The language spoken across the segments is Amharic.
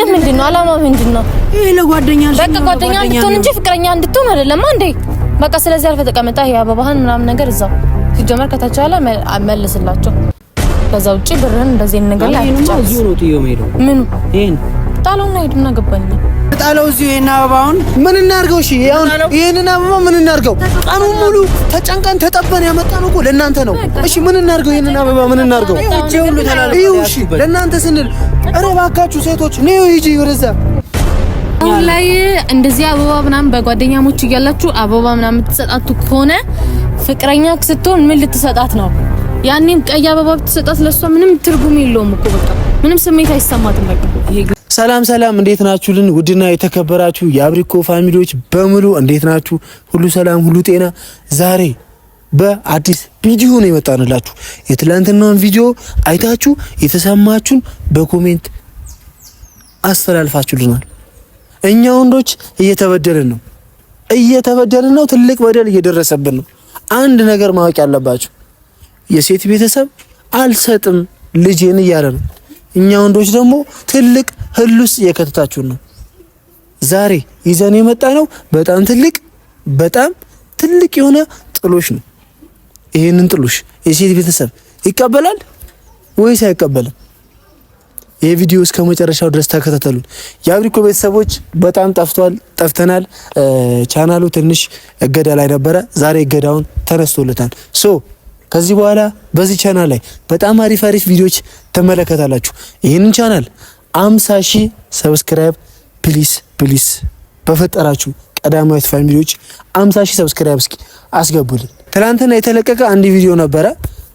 እቅድህ ምንድነው? አላማው ምንድነው? ይሄ ለጓደኛሽ በቃ ጓደኛ እንድትሆን እንጂ ፍቅረኛ እንድትሆን አይደለም እንዴ? በቃ ስለዚህ አልፈ ተቀመጣ የአበባህን ምናምን ነገር እዛው ሲጀመር ከተቻለ መልስላቸው። ከዛ ውጪ ብርህን እንደዚህ ነገር ላይ አትጫወት። ምን ይሄን ጣለው ነው ሄድና ገባኝ ጣለው እዚህ ይሄን አበባውን ምን እናርገው? እሺ ይሄንን አበባ ምን እናርገው? ቀኑን ሙሉ ተጨንቀን ተጠበን ያመጣነው እኮ ለእናንተ ነው። እሺ ምን እናርገው? ይሄንን አበባ ምን እናርገው? እጄ ሁሉ ተላልኩ። እሺ ለእናንተ ስንል ኧረ እባካችሁ ሴቶች ነይ ሂጂ ወደዛ። አሁን ላይ እንደዚህ አበባ ምናምን በጓደኛሞች እያላችሁ አበባ ምናምን ትሰጣጡ ከሆነ ፍቅረኛ ስትሆን ምን ልትሰጣት ነው? ያኔም ቀይ አበባ ብትሰጣት ለሷ ምንም ትርጉም የለውም እኮ በቃ ምንም ስሜት አይሰማትም። በቃ ሰላም ሰላም፣ እንዴት ናችሁልን? ውድና የተከበራችሁ የአብሪኮ ፋሚሊዎች በሙሉ እንዴት ናችሁ? ሁሉ ሰላም፣ ሁሉ ጤና። ዛሬ በአዲስ ቪዲዮ ነው የመጣንላችሁ። የትላንትናውን ቪዲዮ አይታችሁ የተሰማችሁን በኮሜንት አስተላልፋችሁልናል። እኛ ወንዶች እየተበደልን ነው፣ ትልቅ በደል እየደረሰብን ነው። አንድ ነገር ማወቅ ያለባችሁ የሴት ቤተሰብ አልሰጥም ልጄን እያለ ነው። እኛ ወንዶች ደግሞ ትልቅ ህልውስ እየከተታችሁ ነው። ዛሬ ይዘን የመጣ ነው በጣም ትልቅ የሆነ ጥሎሽ ነው። ይሄንን ጥሎሽ የሴት ቤተሰብ ይቀበላል ወይስ አይቀበልም? ይሄ ቪዲዮ እስከ መጨረሻው ድረስ ተከታተሉን። የአብሪኮ ቤተሰቦች በጣም ጠፍተናል። ቻናሉ ትንሽ እገዳ ላይ ነበረ። ዛሬ እገዳውን ተነስቶለታል። ከዚህ በኋላ በዚህ ቻናል ላይ በጣም አሪፍ ቪዲዮዎች ተመለከታላችሁ። ይሄንን ቻናል 50,000 ሰብስክራይብ ፕሊስ በፈጠራችሁ ቀዳማዊት ፋሚሊዎች 50,000 ሰብስክራይብ እስኪ አስገቡልን። ትናንትና የተለቀቀ አንድ ቪዲዮ ነበረ።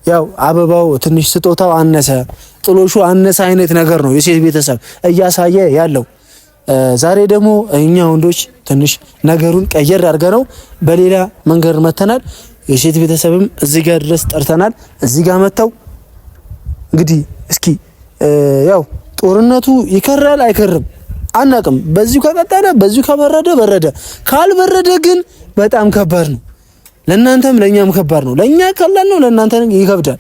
ያው አበባው ትንሽ ስጦታው አነሰ፣ ጥሎሹ አነሰ አይነት ነገር ነው የሴት ቤተሰብ እያሳየ ያለው። ዛሬ ደግሞ እኛ ወንዶች ትንሽ ነገሩን ቀየር አድርገነው በሌላ መንገድ መተናል። የሴት ቤተሰብም እዚህ ጋር ድረስ ጠርተናል። እዚህ ጋር መተው እንግዲህ እስኪ ያው ጦርነቱ ይከራል አይከርም አናቅም። በዚሁ ከቀጠለ በዚሁ ከበረደ ካልበረደ ግን በጣም ከባድ ነው። ለእናንተም ለእኛም ከባድ ነው። ለእኛ ቀላል ነው፣ ለእናንተ ይከብዳል።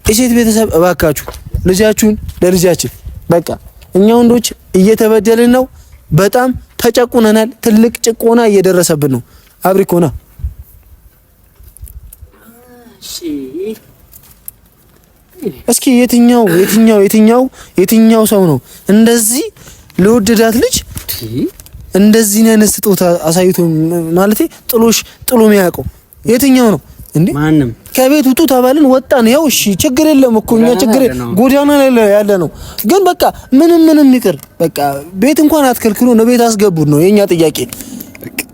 የሴት ቤተሰብ እባካችሁ ልጃችሁን ለልጃችን በቃ እኛ ወንዶች እየተበደልን ነው። በጣም ተጨቁነናል። ትልቅ ጭቆና እየደረሰብን ነው። አብሪኮና እስኪ የትኛው ሰው ነው እንደዚህ ለወደዳት ልጅ እንደዚህ አይነት ስጦታ አሳይቶ ማለቴ ጥሎ የሚያውቀው የትኛው ነው እንዴ? ማንም ከቤት ውጡ ተባልን ወጣን። ያው እሺ ችግር የለም እኮ እኛ ችግር ጎዳና ላይ ያለ ነው። ግን በቃ ምንም ይቅር በቃ ቤት እንኳን አትከልክሉ ነው፣ ቤት አስገቡት ነው የኛ ጥያቄ።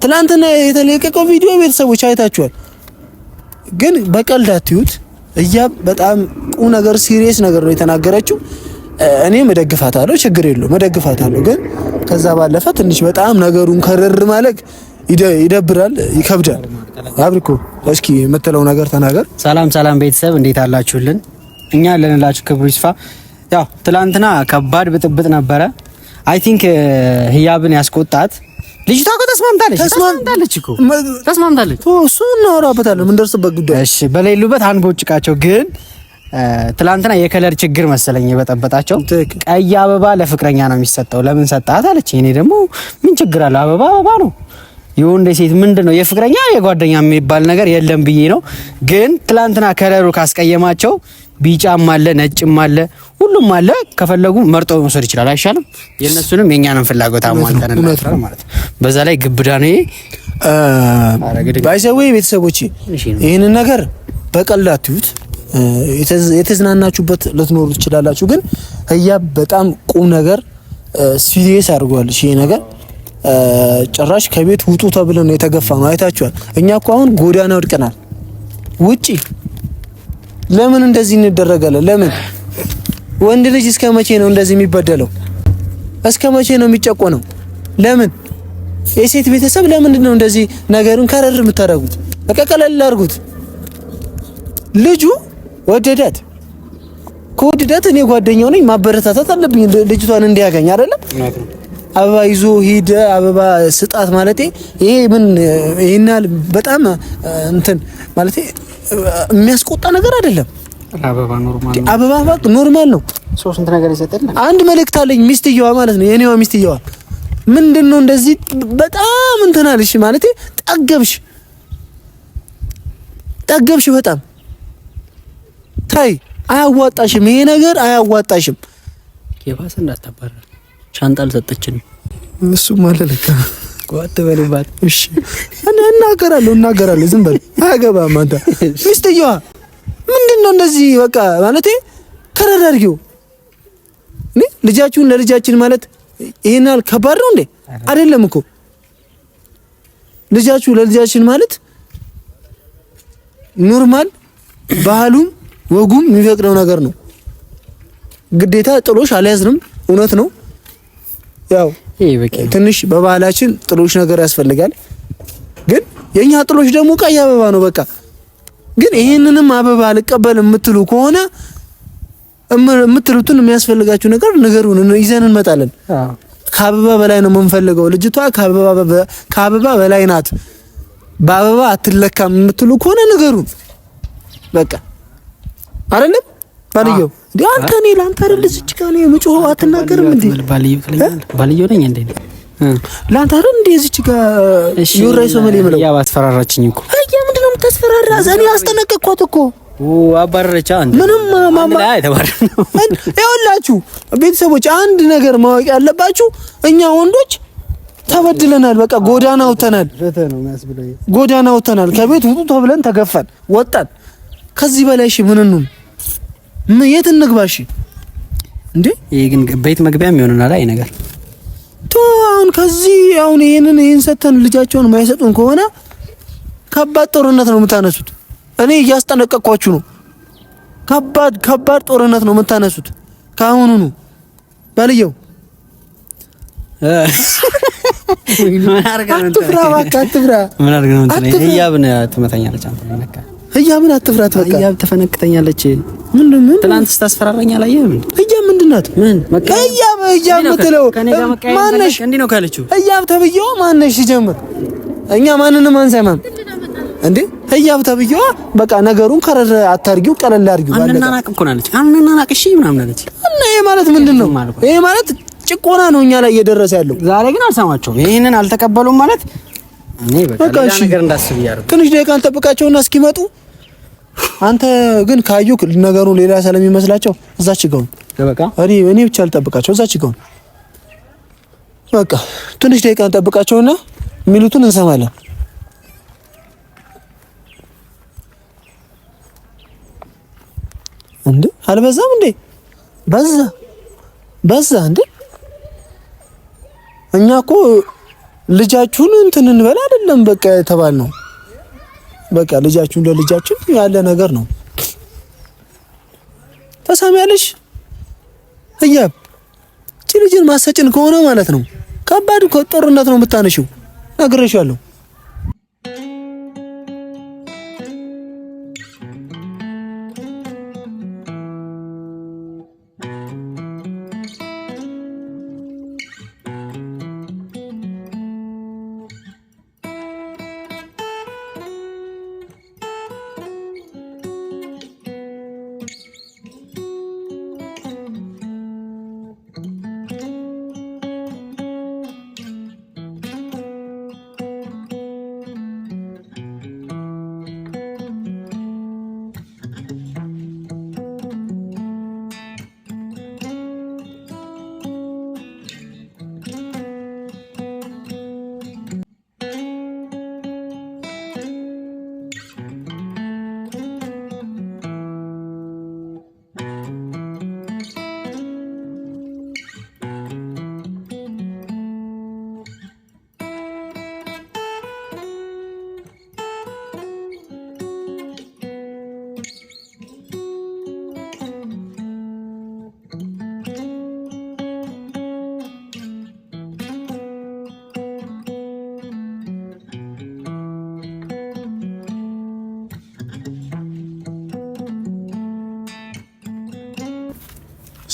ትናንትና የተለቀቀው ቪዲዮ ቤተሰቦች አይታችኋል። ግን በቀልድ አትዩት። በጣም ቁም ነገር ሲሪየስ ነገር ነው የተናገረችው። እኔ መደግፋታለሁ፣ ችግር የለውም መደግፋታለሁ። ግን ከዛ ባለፈ ትንሽ በጣም ነገሩን ከረር ማለት ይደብራል፣ ይከብዳል። አብሪኮ እስኪ የምትለው ነገር ተናገር። ሰላም ቤተሰብ እንዴት አላችሁልን? እኛ ያለንላችሁ ክብሩ ይስፋ። ያው ትላንትና ከባድ ብጥብጥ ነበረ። አይ ቲንክ ህያብን ያስቆጣት ልጅቷ እኮ ተስማምታለች እኮ እሱ እናወራበታለን ምን ደርስበት ጉዳይ። እሺ በሌሉበት አንቦጭቃቸው። ግን ትላንትና የከለር ችግር መሰለኝ የበጠበጣቸው። ቀይ አበባ ለፍቅረኛ ነው የሚሰጠው፣ ለምን ሰጣት አለች። እኔ ደግሞ ምን ችግር አለ? አበባ ነው። የወንድ ሴት ምንድነው የፍቅረኛ የጓደኛ የሚባል ነገር የለም ብዬ ነው። ግን ትላንትና ከለሩ ካስቀየማቸው ቢጫም አለ ነጭም አለ ሁሉም አለ። ከፈለጉ መርጦ መውሰድ ይችላል። አይሻልም? የነሱንም የኛንም ፍላጎት አሟልተን ማለት ነው። በዛ ላይ ግብዳ ነው ባይዘው ቤተሰቦቼ። ይሄንን ነገር በቀልድ አትዩት። የተዝናናችሁበት ልትኖሩ ትችላላችሁ። ግን ህያብ በጣም ቁም ነገር ሲሪየስ አድርጓል። ይሄ ነገር ጭራሽ ከቤት ውጡ ተብለን ነው የተገፋ ነው። አይታችኋል። እኛ እኮ አሁን ጎዳና ወድቀናል። ውጪ ለምን እንደዚህ እንደረጋለን? ለምን ወንድ ልጅ እስከ መቼ ነው እንደዚህ የሚበደለው? እስከ መቼ ነው የሚጨቆነው? ለምን የሴት ቤተሰብ ለምንድን ነው እንደዚህ ነገሩን ከረር የምታደርጉት? በቃ ቀለል አድርጉት። ልጁ ወደዳት። ከወደዳት እኔ ጓደኛው ነኝ፣ ማበረታታት አለብኝ ልጅቷን እንዲያገኝ አይደለም። አበባ ይዞ ሂደ አበባ ስጣት ማለቴ ይሄ ምን ይሄናል? በጣም እንትን ማለቴ የሚያስቆጣ ነገር አይደለም። አበባ ኖርማል ነው። አበባ ኖርማል ነው። ስንት ነገር ይሰጥልኝ። አንድ መልእክት አለኝ ሚስትየዋ ማለት ነው የኔዋ ሚስትየዋ ምንድነው እንደዚህ በጣም እንትን አለሽ ማለት ጠገብሽ በጣም ታይ አያዋጣሽም ይሄ ነገር አያዋጣሽም የባሰ እንዳታባራ ሻንጣ አልሰጠችንም እሱ ማለት ለካ ጓት በልባት እሺ እናገራለሁ ዝም በል አያገባም አንተ ሚስትየዋ ምንድነው እንደዚህ በቃ ማለት ተረዳርጊው ልጃችሁን ለልጃችን ማለት ይሄናል ከባድ ነው እንዴ አይደለም እኮ ልጃችሁ ለልጃችን ማለት ኖርማል ባህሉም ወጉም የሚፈቅደው ነገር ነው ግዴታ ጥሎሽ አልያዝንም እውነት ነው ያው ትንሽ በባህላችን ጥሎሽ ነገር ያስፈልጋል ግን የኛ ጥሎሽ ደግሞ ቀይ አበባ ነው በቃ ግን ይሄንንም አበባ አልቀበል የምትሉ ከሆነ የምትሉትን የሚያስፈልጋችሁ ነገር ነገሩን ይዘን እንመጣለን ከአበባ በላይ ነው የምንፈልገው ልጅቷ ከአበባ በላይ ናት በአበባ አትለካም የምትሉ ከሆነ ነገሩን በቃ አይደለም ባልየው አንተ እኔ ላንተ አይደል እዚች ጋር ነው የምጮህ አትናገርም እንዴ ባልየው ነኝ እንዴ ላንተ አይደል እንዴ እዚች ጋር ይወራይ ሰመል ይመለው ያ ባትፈራራችኝ እኮ ምንድነው የምታስፈራራ እኔ አስጠነቀቅኳት እኮ አባረረቻ አንተ ምንም ማማ ላይ ተባረረው ይኸውላችሁ ቤተሰቦች አንድ ነገር ማወቅ ያለባችሁ እኛ ወንዶች ተበድለናል በቃ ጎዳና ወጥተናል ከቤት ውጡ ተብለን ተገፋን ወጣን ከዚህ በላይ እሺ ምን የት እንግባሽ እንዴ ይሄ ግን ቤት መግቢያም ይሆንናል አይ ነገር ከዚህ ይሄን ሰተን ልጃቸውን ማይሰጡን ከሆነ ከባድ ጦርነት ነው የምታነሱት እኔ እያስጠነቀቅኳችሁ ነው ከባድ ጦርነት ነው የምታነሱት ካሁኑ ነው ባልየው ምን አርጋን አትፍራ ምን አርጋን እንትን ህያብን ትመታኛለች አንተ ነካ ህያብን አትፍራት በቃ ህያብ ተፈነክተኛለች ምን ትላንት ስታስፈራራኝ አላየህም ህያብ ምንድናት ምን ህያብ ምትለው ማነሽ እንዴ ነው ካለችው ህያብ ተብየው ማነሽ ሲጀምር እኛ ማንንም አንሰማም እንዴ ህያብ ተብየው በቃ ነገሩን ከረር አታርጊው ቀለል አርጊው ባለቀ አንናናቅ እኮ ናለች አንናናቅ እሺ ምናምን አለች እና ይሄ ማለት ምንድነው ይሄ ማለት ጭቆና ነው እኛ ላይ እየደረሰ ያለው ዛሬ ግን አልሰማቸውም ይሄንን አልተቀበሉም ማለት እኔ በቃ ነገር እንዳስብ ያርጉ ትንሽ ደቂቃ እንጠብቃቸውና እስኪመጡ አንተ ግን ካዩ ነገሩ ሌላ ስለሚመስላቸው እዛች ጋር በቃ እኔ ብቻ አልጠብቃቸው እዛች ጋር በቃ ትንሽ ደቂቃ እንጠብቃቸውና ሚሉትን እንሰማለን እንዴ አልበዛም እንዴ በዛ እንዴ እኛ እኮ ልጃችሁን እንትን እንበል አይደለም በቃ የተባልነው በቃ ልጃችሁን ለልጃችን ያለ ነገር ነው ተሳሚያለሽ ህያብ እቺ ልጅን ማሰጭን ከሆነ ማለት ነው ከባድ ጦርነት ነው የምታነሺው ነግሬሻለሁ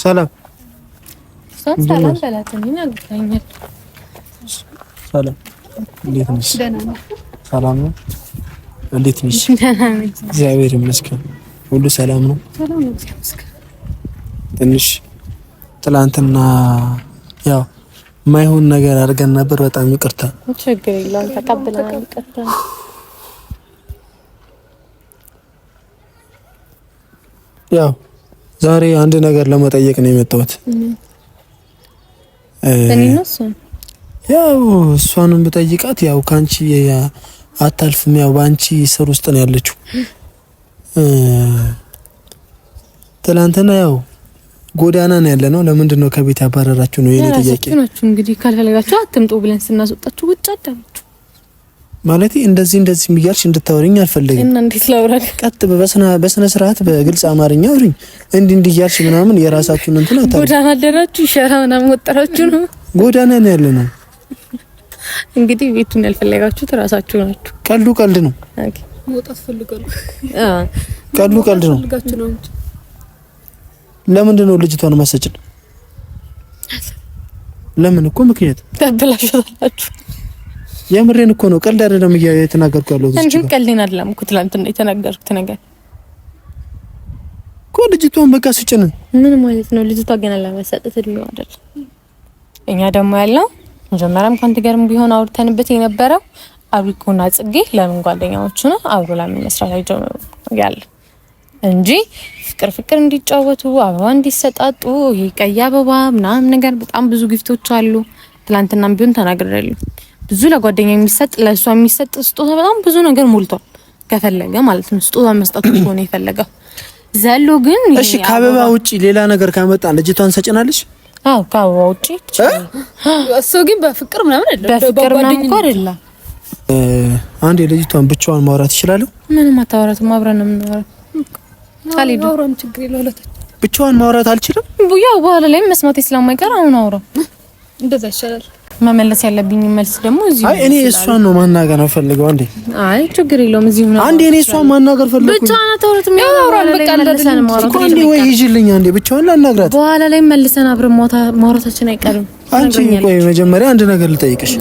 ሰላም በላተኝ አግኝተኛል ሰላም እንዴት ነሽ ሰላም ነው እንዴት ነሽ እግዚአብሔር ይመስገን ሁሉ ሰላም ነው ትንሽ ትላንትና ያው ማይሆን ነገር አድርገን ነበር። በጣም ይቅርታ። ችግር የለውም ተቀብለናል። ይቅርታ። ያው ዛሬ አንድ ነገር ለመጠየቅ ነው የመጣሁት። ያው እሷንም ብጠይቃት ያው ካንቺ አታልፍም። ያው ባንቺ ስር ውስጥ ነው ያለችው። ትላንትና ያው ጎዳና ነው ያለ ነው። ለምንድን ነው ከቤት ያባረራችሁ ነው የኔ ጥያቄ። እንግዲህ ካልፈለጋችሁ አትምጡ ብለን ስናስወጣችሁ ውጭ አዳማችሁ ማለት እንደዚህ እያልሽ እንድታወሪኝ አልፈልግም። እና እንዴት ላውራድ? ቀጥ በስነ ስርዓት በግልጽ አማርኛ አውሪኝ። እንዲህ እያልሽ ምናምን የራሳችሁን እንትን አታውሪ። ጎዳና አደራችሁ ይሻራ ምናምን ወጣራችሁ ነው። ጎዳና ነው ያለ ነው። እንግዲህ ቤቱን ያልፈለጋችሁት ራሳችሁ ናችሁ። ቀልድ ነው። ኦኬ መውጣት ፈልጋለሁ። ቀልድ ነው። ለምንድን ነው ልጅቷን ማሰጭን? ለምን እኮ ምክንያት ተበላሽታላችሁ። የምሬን እኮ ነው። ቀልድ አይደለም እየተናገርኩ ያለሁት። እንዴ ቀልድን አይደለም እኮ ትላንትና የተናገርኩት ነገር እኮ ልጅቷን በቃ ስጭን። ምን ማለት ነው? ልጅቷ ገና ለማሰጠት ነው አይደል? እኛ ደግሞ ያለው መጀመሪያም ካንተ ጋርም ቢሆን አውርተንበት የነበረው አብሪኮና ጽጌ ለምን ጓደኛሞች ነው አብሮ ለምን መስራት አይጀምሩ ያለ እንጂ ፍቅር እንዲጫወቱ አበባ እንዲሰጣጡ ይሄ ቀይ አበባ ምናምን ነገር በጣም ብዙ ጊፍቶች አሉ። ትላንትናም ቢሆን ተናግሬያለሁ። ብዙ ለጓደኛ የሚሰጥ ለሷ የሚሰጥ ስጦታ በጣም ብዙ ነገር ሞልቷል። ከፈለገ ማለት ነው ስጦታ መስጠት ሆነ የፈለገው ዘሎ ግን እሺ ከአበባ ውጪ ሌላ ነገር ካመጣ ልጅቷን ሰጭናለሽ? አዎ ከአበባ ውጪ እሱ ግን በፍቅር ምናምን አይደለም። በፍቅር ምናምን እኮ አይደለም። አንዴ ልጅቷን ብቻዋን ማውራት ይችላል? ምንም አታወራትም። አብረን ነው የምናወራው። ካሊዱ አውራን ችግር የለውም። ብቻዋን ማውራት አልችልም። ያው በኋላ ላይ መስማቴ ስለማይቀር አሁን አውራው እንደዛ ይሻላል። መመለስ ያለብኝ መልስ ደግሞ እዚህ አይ እኔ እሷን ነው ማናገር ነው ፈልገው። አንዴ አይ ችግር የለውም እዚህ ነው። አንዴ እኔ እሷን ማናገር ፈልገው። ብቻዋን አታወራትም። ያው አውራን በቃ እንደለሰን ማውራት አንዴ ወይ ይጅልኝ። አንዴ ብቻዋን ላናግራት። በኋላ ላይ መልሰን አብረን ማውራታችን አይቀርም። አንቺ ቆይ መጀመሪያ አንድ ነገር ልጠይቅሽ።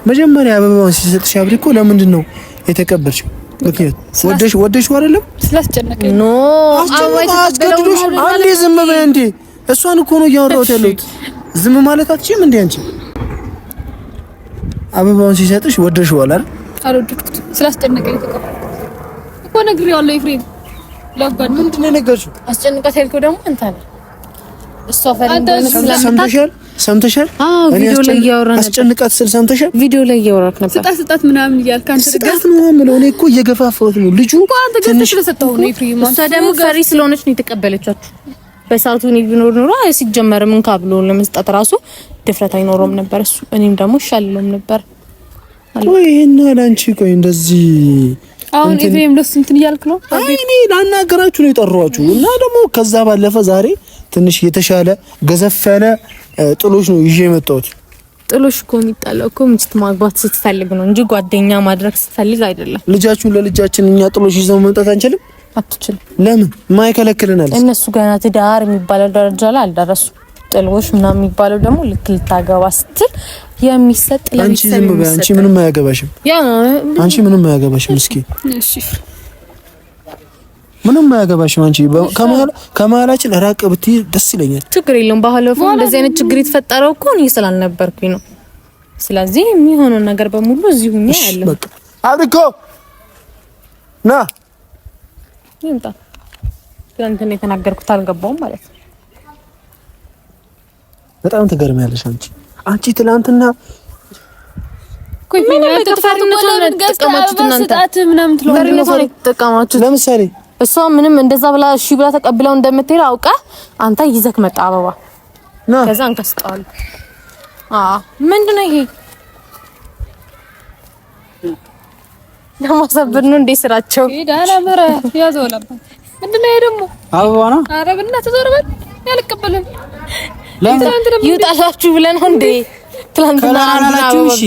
መጀመሪያ አበባውን ሲሰጥሽ አብሪኮ ለምንድን ነው የተቀበልሽው? ምክንያት ወደሽ አይደለም? ስላስጨነቀኝ ኖ አስገድዶሽ። አንዴ ዝም በይ እንዴ። እሷን እኮ ነው እያወራሁት ያለሁት። ዝም ማለት አትችይም እንዴ አንቺ? አበባውን ሲሰጥሽ ወደሽዋል አይደል? አልወደድኩትም። ስላስጨነቀኝ ተቀበልኩት እኮ ነግሬዋለሁ። ኤፍሬም ለጓድ ምንድን ነው የነገርሽው? አስጨንቀት ያልከው ደግሞ አንተ ነህ። እሷ ፈረንጅ ሰምተሻል? ቪዲዮ ላይ እያወራን ነበር። አስጨንቃት ስል ሰምተሻል? ቪዲዮ ላይ እያወራን ነበር። ስጣት ምናምን እያልክ አንተ ስጣት ነው የምለው። እኔ እኮ እየገፋፋሁት ነው። ልጁ ትንሽ ስለሰጠው ነው ኤፍሬም። እሷ ደግሞ ፈሪ ስለሆነች ነው የተቀበለቻችሁ። በሰዓቱ እኔ ቢኖር ኖሮ ሲጀመር ምን ካብሎ ለመስጠት ራሱ ድፍረት አይኖረውም ነበር እሱ። እኔም ደግሞ ይሻልልም ነበር። ወይ እና ላንቺ ቆይ እንደዚህ አሁን ኤፍሬም ለሱ እንትን እያልክ ነው? አይ እኔ ላናገራችሁ ነው የጠራኋችሁ። እና ደግሞ ከዛ ባለፈ ዛሬ ትንሽ የተሻለ ገዘፍ ያለ ጥሎሽ ነው ይዤ የመጣሁት። ጥሎሽ እኮ የሚጣለው እኮ ሚስት ማግባት ስትፈልግ ነው እንጂ ጓደኛ ማድረግ ስትፈልግ አይደለም። ልጃችሁን ለልጃችን እኛ ጥሎሽ ይዘው መምጣት አንችልም? አትችልም። ለምን ማይከለክልናል? እነሱ ገና ትዳር የሚባለው ደረጃ ላይ አልደረሱ። ጥሎሽ ምናምን የሚባለው ደግሞ ልክ ልታገባ ስትል የሚሰጥ ለቤተሰብ የሚሰጥ። አንቺ ምንም አያገባሽም። አንቺ ምንም አያገባሽም። እስኪ እሺ ምንም አያገባሽም። አንቺ ከመሀላችን ራቅ ብትይ ደስ ይለኛል። ችግር የለውም። ባለፈው እንደዚህ አይነት ችግር የተፈጠረው እኮ እኔ ስላልነበርኩኝ ነው። ስለዚህ የሚሆነው ነገር በሙሉ እዚሁ ነው ያለው። በቃ አብሪኮ ና ይምጣ። ትናንትና የተናገርኩት አልገባውም ማለት ነው። በጣም ትገርሚያለሽ አንቺ ትናንትና ለምሳሌ እሷ ምንም እንደዛ ብላ እሺ ብላ ተቀብለው እንደምትሄድ አውቃ አንተ ይዘክ መጣ አበባ ከዛ እንከስጣው። ምንድነው ይሄ? ለማሰብር ነው እንዴ ስራቸው? ዳላ መረ ያዘው ለባ ምንድነው ይሄ ደግሞ? አበባ ነው። ኧረ በእናትህ ዞር በል። ያልቀበልም ይውጣላችሁ ብለን ነው እንዴ? ትላንትና አላላችሁ? እሺ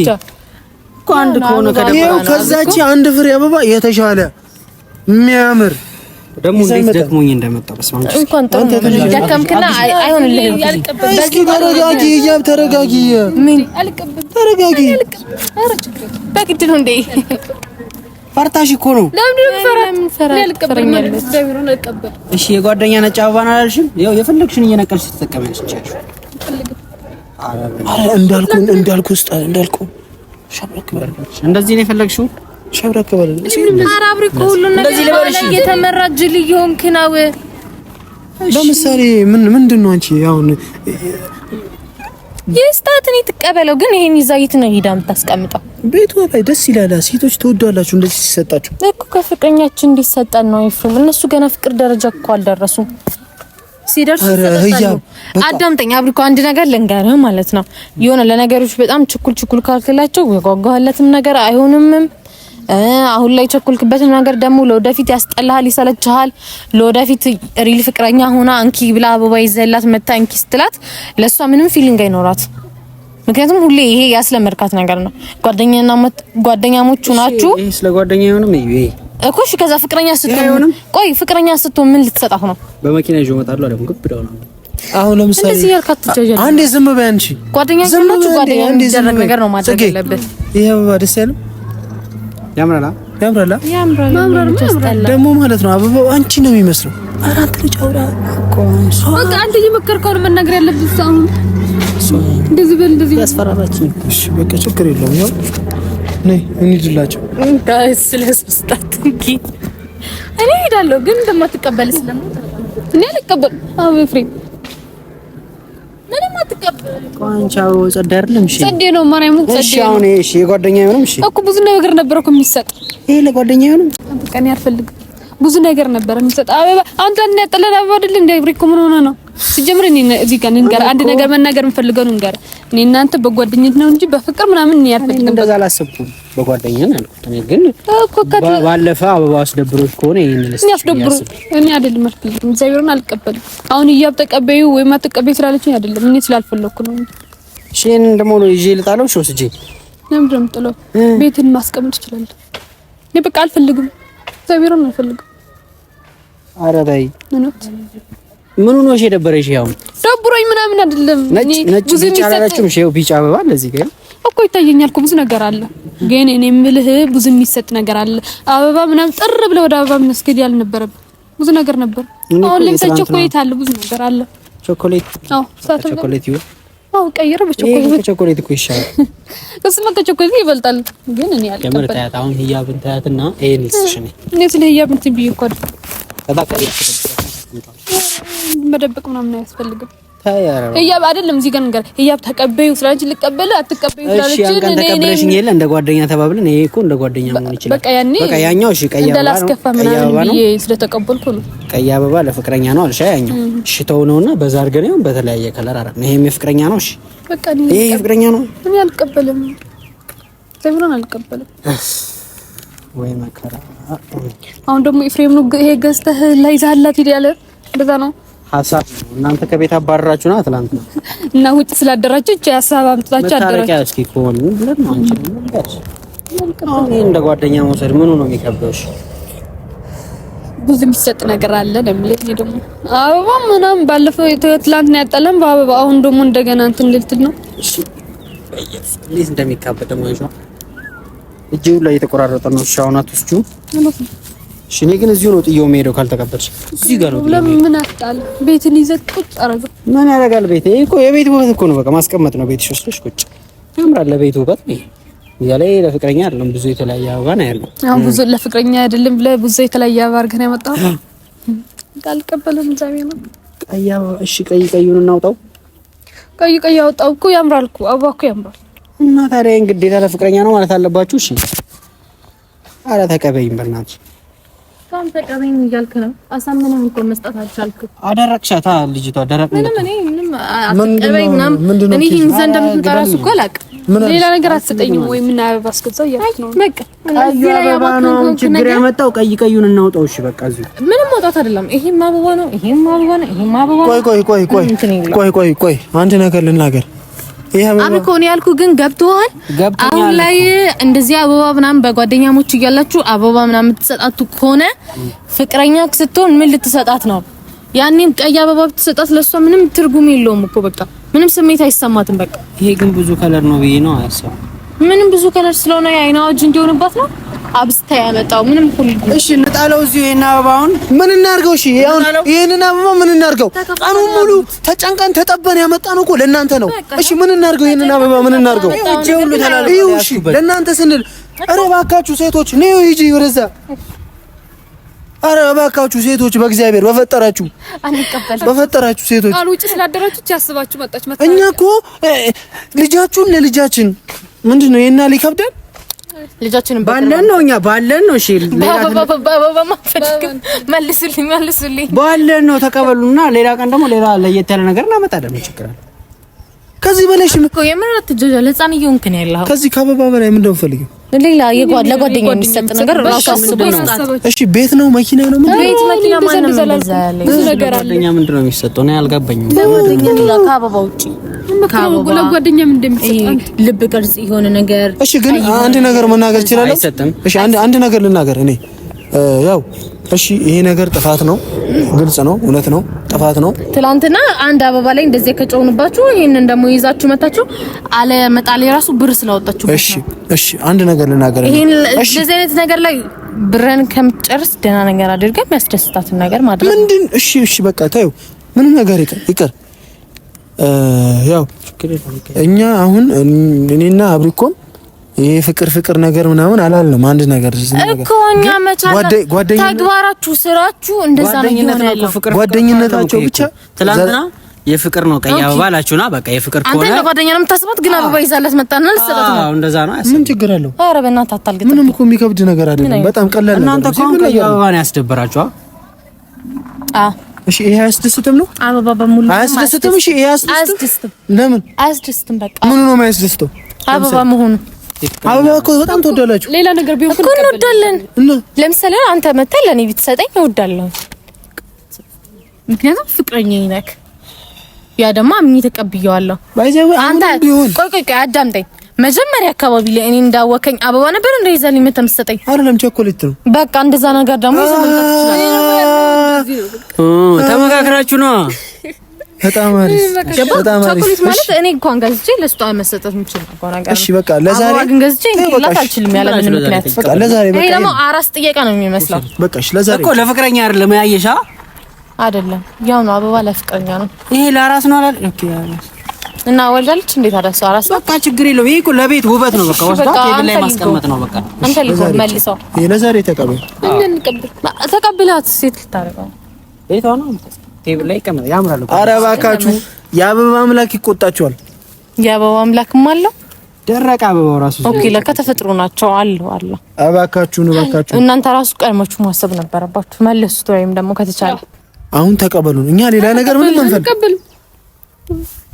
እኮ አንድ ከሆነ ከደበራ ነው። ከዛቺ አንድ ፍሬ አበባ የተሻለ የሚያምር ደግሞ እንዴት ደክሞኝ እንደመጣው በስማም እንኳን ደከምክና አይሆንልህም። እስኪ ተረጋጊ፣ እያብ ተረጋጊ። ምን አልቀበል ተረጋጊ። ኧረ ችግር በግድ ነው እንዴ? ፈርታሽ እኮ ነው። ለምን ፈራ? ያልቀበል እሺ የጓደኛ ነጭ አበባ ነው አላልሽም? ያው የፈለግሽን እየነቀልሽ ተጠቀመሽ ይቻላል። አልፈልግም። አረ እንዳልኩ ሸብረክ በል። እንደዚህ ነው የፈለግሽው? ሸብረክ በል። ኧረ አብሪኮ ሁሉን ነገር እየተመራጅ ልዩንክ ነው። ለምሳሌ ምንድን ነው አንቺ አሁን የስታትኒ ተቀበለው፣ ግን ይሄን ይዛይት ነው ሄዳ የምታስቀምጠው። ቤቱ ላይ ደስ ይላል። ሴቶች ተወዷላችሁ እንደዚህ ሲሰጣችሁ እኮ ከፍቅረኛችን እንዲሰጠን ነው ይፍሩ። እነሱ ገና ፍቅር ደረጃ እኮ አልደረሱም። ሲደርሱ አዳምጠኝ አብሪኮ፣ አንድ ነገር ልንገርህ ማለት ነው። የሆነ ለነገሮች በጣም ችኩል ካልክላቸው የጓጓለትም ነገር አይሆንምም። አሁን ላይ ቸኩልክበትን ነገር ደግሞ ለወደፊት ያስጠላሃል፣ ይሰለችሃል። ለወደፊት ሪል ፍቅረኛ ሆና አንኪ ብላ አበባ ይዘላት መታ አንኪ ስትላት ለሷ ምንም ፊሊንግ አይኖራት። ምክንያቱም ሁሌ ይሄ ያስለመድካት ነገር ነው። ጓደኛሞች ናችሁ። ይሄ ስለ ጓደኛ አይሆንም ይሄ እኮ እሺ። ከዛ ፍቅረኛ ስትሆን ምን ልትሰጣት ነው? በመኪና ይዞ መጣሉ አይደል? ግብዳው ነው። አሁን ለምሳሌ እንደዚህ ያልካት ትጀጀል። አንዴ ዝም በይ አንቺ። ጓደኛ የሚደረግ ነገር ነው ማድረግ ያለበት። ይሄ አበባ ደስ ያለው ያምራላ ደግሞ ማለት ነው። አበባው አንቺ ነው የሚመስለው። ኧረ አንተ ልጅ አውራ እኮ በቃ አንተ እየመከርከው ነው መናገር ያለብህ። አሁን እንደዚህ በል እንደዚህ ያስፈራራችኝ። እሺ በቃ ችግር የለውም። ያው ነይ እንሂድላቸው። ስለስስታት እንጂ እኔ ሄዳለሁ፣ ግን እንደማትቀበል እኔ አልቀበል። አዎ ፍሬ ምንም አትቀበል። ቋንቻው ጸድ አይደለም። እሺ ጸድ ነው ማርያም ጸድ ነው። እሺ አሁን እሺ የጓደኛ አይሆንም። እሺ እኮ ብዙ ነገር ነበር እኮ የሚሰጥ። ይሄ ለጓደኛ አይሆንም። በቃ እኔ አልፈልግም። ብዙ ነገር ነበር የሚሰጥ አበባ። አንተ ያጠለን አበባ አይደል እንደ ብሪኮ ምን ሆነ ነው? ሲጀምር እኔ እዚህ ጋር እንገር አንድ ነገር መናገር የምፈልገው ነው እንገር እኔ እናንተ በጓደኝነት ነው እንጂ በፍቅር ምናምን እኔ አልፈልግም። እንደዛ አላሰብኩም። በጓደኛ ነው ያልኩት። እኔ ግን ባለፈ አበባ አስደብሮሽ ከሆነ ይሄን ልስጥ ያስደብሩ እኔ አይደለም አልፈልግም። እግዚአብሔርን አልቀበልም። አሁን እያብ ተቀበዩ ወይ ማተቀበይ ስላለችኝ አይደለም እኔ ስላልፈለኩ ነው። እሺ እኔን ደግሞ ይዤ ልጣለው ሾስ እጄ ለምንድነው የምጥለው? ቤትን ማስቀመጥ ይችላል። እኔ በቃ አልፈልግም። እግዚአብሔርን አልፈልግም። ኧረ ተይ ምን ነው እሺ የደበረሽ? ያው ደብሮኝ ምናምን አይደለም። ነጭ ቢጫ አላችሁም? እሺ ቢጫ አበባ ለዚህ ጋር እኮ ይታየኛል እኮ ብዙ ነገር አለ። ግን እኔ የምልህ ብዙ የሚሰጥ ነገር አለ። አበባ ምናምን ጥር ብለ ወደ አበባ መስገድ ያልነበረብህ ብዙ ነገር ነበር። አሁን ለምሳሌ ቾኮሌት አለ፣ ብዙ ነገር አለ። ቾኮሌት ቾኮሌት ይሁን ቀይረ በቾኮሌት ቾኮሌት እኮ ይሻላል። እሱማ ከቾኮሌት ይበልጣል። ግን እኔ አልቀበልም። የምር ታያት አሁን ህያብን ታያትና ይሄን ልስጥሽ ነኝ እኔ ስለ ህያብ እንትን ብዬሽ እኮ መደበቅ ምናምን አያስፈልግም። ህያብ አይደለም እዚህ ጋር ነገር ህያብ ተቀበዩ ስላለች ልቀበል አትቀበዩ ስላለች ተቀበለሽኝ የለ እንደ ጓደኛ ተባብለን ይሄ እኮ እንደ ጓደኛ መሆን ይችላል። በቃ ያኛው እሺ ቀይ አበባ ነው እንዳላስከፋ ምናምን ብዬ ስለተቀበልኩ ነው። ቀይ አበባ ለፍቅረኛ ነው አልሻ ያኛው እሺ ተው ነውና በዛ አድርገን ነው በተለያየ ከለር አረግን። ይሄም የፍቅረኛ ነው። እሺ በቃ ይሄ የፍቅረኛ ነው። እኔ አልቀበልም። ዘብሮን አልቀበልም። ወይ መከራ። አሁን ደግሞ ኤፍሬም ነው ይሄ ገዝተህ ላይ ዛላት ይላል። እንደዛ ነው ሀሳብ እናንተ ከቤት አባረራችሁና ትላንት ነው እና ውጭ ስላደራችሁ እቺ ሀሳብ አምጥታችሁ አደራችሁ። እስኪ ኮን ብለን ነው አንቺ አሁን እንደ ጓደኛ መውሰድ ምኑ ነው የሚከብደውሽ? ብዙ የሚሰጥ ነገር አለ። ለምለት ነው ደግሞ አበባ ምናምን ባለፈው ትላንት ነው ያጣለን በአበባ አሁን ደግሞ እንደገና እንትን ልልትል ነው። እሺ እንዴት እንደሚካበድ ደግሞ ይሻው እጂው ላይ የተቆራረጠ ነው። ሻውና ትስጩ እሺ እኔ ግን እዚሁ ነው ጥየው የምሄደው ካልተቀበልሽ። እዚህ ጋር ነው ለምን አጣል ቤትን ይዘት ቁጭ አረገው። ምን ያደርጋል ቤት? ይሄ እኮ የቤት ውበት እኮ ነው። በቃ ማስቀመጥ ነው። ቤትሽ ወስደሽ ቁጭ ያምራል። ለቤት ውበት ነው። እዚያ ላይ ለፍቅረኛ አይደለም ብዙ የተለያየ አበባ ነው ያለው። አሁን ብዙ ለፍቅረኛ አይደለም ብዙ የተለያየ አበባ አድርገን ያመጣው ካልቀበለም ዛሬ ነው። ቀይ አበባ እሺ ቀዩን እናውጣው። ቀይ አውጣው እኮ ያምራል እኮ አበባ እኮ ያምራል። እና ታዲያ እንግዲህ ለፍቅረኛ ነው ማለት አለባችሁ። እሺ ኧረ ተቀበይኝ በእናትሽ። ካም ተቀበይኝ እያልክ ነው። አሳምነህ እኮ መስጠት አልቻልክም። አደረቅሻታ ልጅቷ ደረቅ ነው። ምንም አትቀበይ ምናምን እኔ ይሄን ዘንድ እንደምትጠራሱ እኮ አላውቅም። ሌላ ነገር አትሰጠኝም ወይ ምን አበባ አስገዛው እያልክ ነው። በቃ ቀይ አበባ ነው ችግር ያመጣው። ቀዩን እናውጣው። እሺ በቃ እዚሁ ምንም መውጣት አይደለም። ይሄም አበባ ነው፣ ይሄም አበባ ነው፣ ይሄም አበባ ነው። ቆይ አንድ ነገር ልናገር። አብሪኮ ነው ያልኩ ግን ገብቶሃል። አሁን ላይ እንደዚህ አበባ ምናምን በጓደኛሞች እያላችሁ አበባ ምናምን የምትሰጣቱ ከሆነ ፍቅረኛ ስትሆን ምን ልትሰጣት ነው? ያኔም ቀይ አበባ ብትሰጣት ለሷ ምንም ትርጉም የለውም እኮ በቃ ምንም ስሜት አይሰማትም። በቃ ይሄ ግን ብዙ ከለር ነው ብዬ ነው አያሰው ምንም ብዙ ከለር ስለሆነ አይናዎች እንዲሆንባት ነው አብስታ ያመጣው። ምንም ሁሉ እሺ እንጣለው እዚህ ይሄን አበባውን ምን እናርገው? እሺ ይሄንን አበባ ምን እናርገው? ቀኑን ሙሉ ተጨንቀን ተጠበን ያመጣነው እኮ ለእናንተ ነው። እሺ ምን እናርገው? ይሄንን አበባ ምን እናርገው? እጄ ሁሉ ተላልቆ እሺ ለእናንተ ስንል ኧረ እባካችሁ ሴቶች ነይ ሂጂ ወደዛ። ኧረ እባካችሁ ሴቶች በእግዚአብሔር በፈጠራችሁ አንቀበል በፈጠራችሁ ሴቶች ቃል ውጪ ስላደራችሁ ያስባችሁ መጣች መጣ። እኛ እኮ ልጃችሁን ለልጃችን ምንድነው የና ሊከብደን ልጃችንን ባለን ነው እኛ ባለን ነው። እሺ መልሱልኝ ባለን ነው ተቀበሉና ሌላ ቀን ደግሞ ሌላ ለየት ያለ ነገር እናመጣለን። ችግር አለ ከዚህ በለሽ እኮ የምን አትጀጃለ ህፃን እየሆንክ ነው ያለው። ከዚህ ከአበባ በላይ ምን እንደምፈልግ ሌላ ለጓደኛ የሚሰጥ ነገር ራሱ አስቦ ይስጣት። እሺ ቤት ነው መኪና ነው ምን ቤት መኪና ማንም እንደዛለ ብዙ ነገር አለ። ጓደኛ ምንድነው የሚሰጠው ነው ያልገባኝ። ለጓደኛ ሌላ ከአበባ ውጪ ለጓደኛ ምን እንደሚሰጥ ልብ ቅርጽ የሆነ ነገር። እሺ ግን አንድ ነገር መናገር ይችላል። እሺ አንድ ነገር ልናገር እኔ ያው እሺ ይሄ ነገር ጥፋት ነው፣ ግልጽ ነው፣ እውነት ነው፣ ጥፋት ነው። ትላንትና አንድ አበባ ላይ እንደዚህ ከጨውንባችሁ ይሄንን ደግሞ ይዛችሁ መታችሁ አለ መጣል የራሱ ብር ስላወጣችሁ። እሺ አንድ ነገር ልናገር ይሄን እንደዚህ አይነት ነገር ላይ ብረን ከምትጨርስ ደህና ነገር አድርገን የሚያስደስታትን ነገር ማድረግ ምንድን። እሺ በቃ ታዩ ምንም ነገር ይቅር። ያው እኛ አሁን እኔና አብሪኮም ይሄ ፍቅር ነገር ምናምን አላልንም። አንድ ነገር እኮ እኛ መቻል ተግባራችሁ ስራችሁ እንደዛ ነው ያለው። ጓደኝነታቸው ብቻ ትላንትና የፍቅር ነው ቀይ አበባ አላችሁና በቃ የፍቅር ከሆነ አንተ ለጓደኛ ነው የምታስባት፣ ግን አበባ ይዛለት መጣና ልትሰጣት ነው። አዎ እንደዛ ነው። ምን ችግር አለው? ኧረ በእናትህ አታልግጥ። ምንም እኮ የሚከብድ ነገር አይደለም። በጣም ቀላል ነው። እናንተ እኮ ቀይ አበባ ነው ያስደበራችሁ። እሺ ይሄ አያስደስትም ነው? አበባ በሙሉ አያስደስትም። እሺ ይሄ አያስደስትም። ለምን አያስደስትም? በቃ ምኑ ነው የማያስደስተው? አበባ መሆኑ። አበባ እኮ በጣም ትወዳላችሁ። ሌላ ነገር ቢሆን እኮ እንወዳለን። ለምሳሌ አንተ መተህ ለኔ ብትሰጠኝ እወዳለሁ፣ ምክንያቱም ፍቅረኛዬ ነህ። ያ ደግሞ አምኜ ተቀብዬዋለሁ። አንተ ቆይ አዳምጠኝ። መጀመሪያ አካባቢ ላይ እኔ እንዳወከኝ አበባ ነበር እንደ ይዘልኝ መተምሰጠኝ አይደለም፣ ቸኮሌት ነው። በቃ እንደዛ ነገር ደግሞ ይዘልኝ ተመካከራችሁ ነው። በጣም አሪፍ በጣም አሪፍ። ቸኮሌት ማለት እኔ እንኳን ገዝቼ ለስጧ መሰጠት የምችል ነገር። እሺ በቃ ለዛሬ ግን ገዝቼ እንዲላት አልችልም ያለ ምንም ምክንያት። በቃ ለዛሬ በቃ ይሄ ደግሞ አራስ ጥያቄ ነው የሚመስለው። በቃ እሺ ለዛሬ እኮ ለፍቅረኛ አይደለም ያየሻ አይደለም፣ ያው ነው አበባ ለፍቅረኛ ነው። ይሄ ለአራስ ነው አላል። ኦኬ እና ወልዳለች እንዴት አደረሰው? አራስ በቃ ችግር የለውም። ይሄ እኮ ለቤት ውበት ነው። በቃ ወስዳ ቴብል ላይ ማስቀመጥ ነው። በቃ አንተ ሊሆን መልሰው ይሄ ለዛሬ ተቀበል። ተቀብላት ሴት ልታረጋው ቤቷ ነው ቴብል ላይ ይቀመጥ ያምራል። ኧረ እባካችሁ የአበባ አምላክ ይቆጣቸዋል። የአበባ አምላክም አለው ደረቀ አበባው ራሱ። ኦኬ ለካ ተፈጥሮ ናቸው አለው አለ። እባካችሁ እናንተ ራሱ ቀድማችሁ ማሰብ ነበረባችሁ። መልሱት ወይም ደግሞ ከተቻለ አሁን ተቀበሉን። እኛ ሌላ ነገር ምንም አንፈልግም።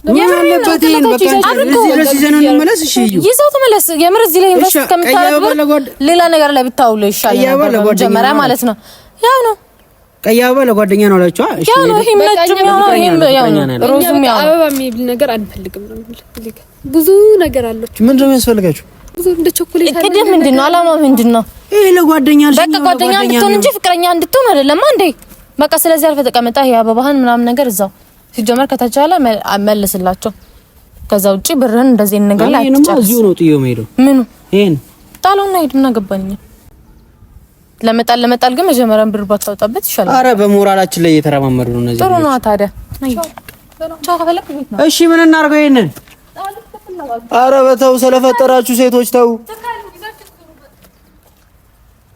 ምን አለበት ይሄን በቃ እዚህ ድረስ ይዘን እንመለስ። እሺ ይዘው ተመለስ። የምር እዚህ ላይ ኢንቨስት ከምታደርጉ ሌላ ነገር ላይ ብታውሉ ይሻላል ነበር ጀመራ ማለት ነው። ያው ነው ቀይ አበባ ለጓደኛ ነው አላችሁ። እሺ ያው ነው ይሄም ነጭም ያው ነው ሮዝም ያው አበባ የሚብል ነገር አንፈልግም ነው። ብዙ ነገር አለች። ምንድን ነው የሚያስፈልጋችሁ? ብዙ እንደ ቸኮሌት እቅድ ምንድነው? አላማው ምንድነው? ይሄ ለጓደኛ በቃ ጓደኛ እንድትሆን እንጂ ፍቅረኛ እንድትሆን አይደለም እንዴ? በቃ ስለዚህ አልፈ ተቀመጣ የአበባህን ምናምን ነገር እዛው ሲጀመር ከተቻለ መልስላቸው። ከዛ ውጪ ብርህን እንደዚህ ነገር ላይ አትጨርስ። እዚሁ ነው ጥዬው የምሄደው። ምኑ ይሄን ጣለውና ሄድና ገባኝ። ለመጣል ግን መጀመሪያን ብር ባታወጣበት ይሻላል። አረ በሞራላችን ላይ እየተረማመዱ ነው እነዚህ። ጥሩ ነው ታዲያ። እሺ ምን እናድርገው ይሄንን? አረ በተው ስለፈጠራችሁ ሴቶች ተው፣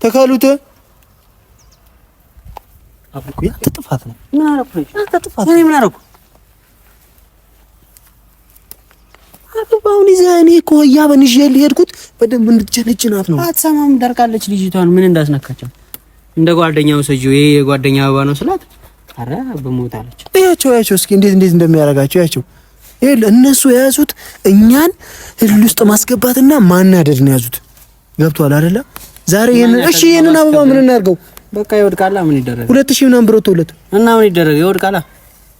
ተከሉት። አብቁ ያ ተጥፋት ነው። ምን አረኩ? ተጥፋት ነው። ምን አረኩ? አበባውን ይዘህ እኔ እኮ ህያብን ይዤ ልሄድኩት በደንብ እንድትጀነጭናት ነው። አትሰማም? ደርቃለች ልጅቷን። ምን እንዳስነካቸው እንደ ጓደኛው ሰጂው ይሄ የጓደኛ አበባ ነው ስላት አረ በሞታለች። ያቸው እስኪ እንዴት እንደሚያረጋቸው ያቸው። ይሄ እነሱ የያዙት እኛን ህል ውስጥ ማስገባትና ማናደድ ነው የያዙት። ገብቷል አይደለ? ዛሬ ይሄንን አበባ ምን እናርገው? በቃ ይወድቃላ። ምን ይደረግ? 2000 ምናምን ብር ወጥቶለት እና ምን ይደረግ? ይወድቃላ።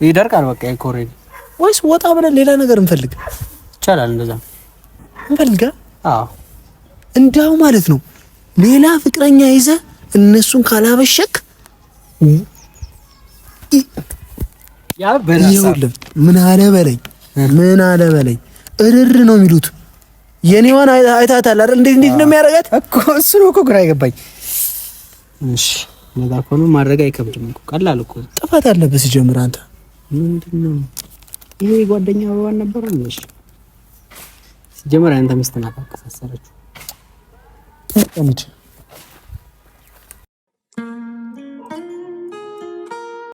ይደርቃል። በቃ ይኮሬ ወይስ ወጣ ብለን ሌላ ነገር እንፈልግ? ይቻላል። እንደዛ እንፈልጋ። አዎ እንዳው ማለት ነው ሌላ ፍቅረኛ ይዘህ እነሱን ካላበሸክ ያ በራሳ ምን አለ በለኝ እርር ነው የሚሉት። የኔዋን አይታታል አይደል? እንዴት ነው የሚያደርጋት እኮ እሱ ነው እኮ ግራ አይገባኝ። እሺ ለዛ ኮኑ ማድረግ አይከብድም እኮ ቀላል እኮ። ጥፋት አለበት ሲጀምር። አንተ ምንድነው ይሄ ጓደኛ አበባን ነበር እንዴ? ሲጀምር አንተ ሚስት ናት አቀሳሰረችው። እንዴ